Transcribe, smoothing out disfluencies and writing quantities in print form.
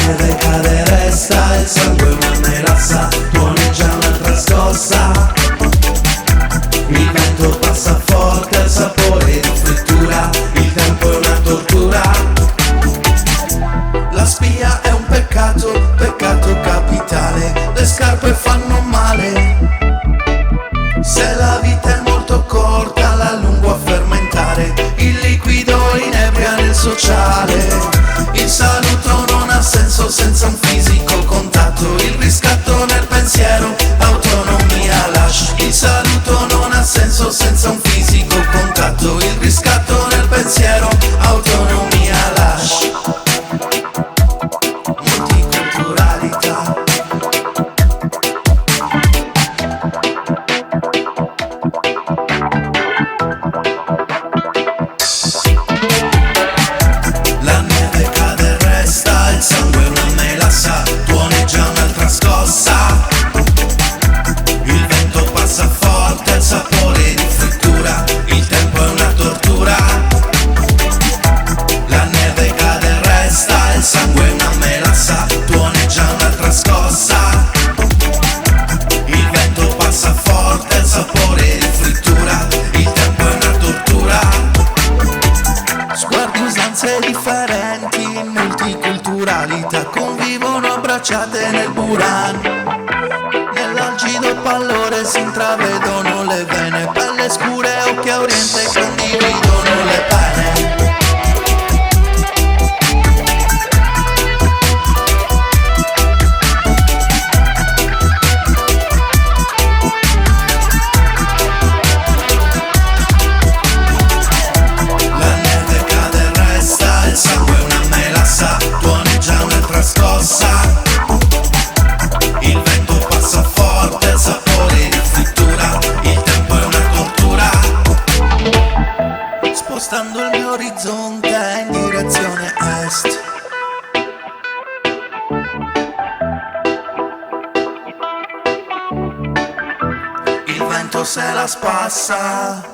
neve cade resta, il sangue è una melassa, tuoneggia un'altra scossa. Il vento passa forte, il sapore di frittura, il tempo è una tortura. La spia è un peccato, peccato capitale, le scarpe fanno male. Se la vita è molto corta, la allungo a fermentare, il liquido inebria nel sociale. Il saluto non ha senso senza un fisico contatto, il riscatto nel pensiero, autonomia lascia. Il saluto non ha senso senza un fisico contatto, il riscatto nel pensiero, autonomia lascia. Multiculturalità. La neve cade e resta, il sangue è una melassa, tuoneggia un'altra scossa. Il vento passa forte, il sapore di frittura, il tempo è una tortura. La neve cade e resta, il sangue è una melassa, tuoneggia un'altra scossa. Il vento passa forte, il sapore di frittura, il tempo è una tortura. Sguardi, usanze differenti, multiculturalità, convivono abbracciate nel Buran. Nell'algido pallore si intravedono le vene, pelle scure, occhi a oriente, condividono le pene. La neve cade e resta, il sangue è una melassa, tuoneggia un'altra scossa. Il vento passa forte, il sapore di frittura, il tempo è una tortura. Spostando il mio orizzonte in direzione est. Il vento se la spassa.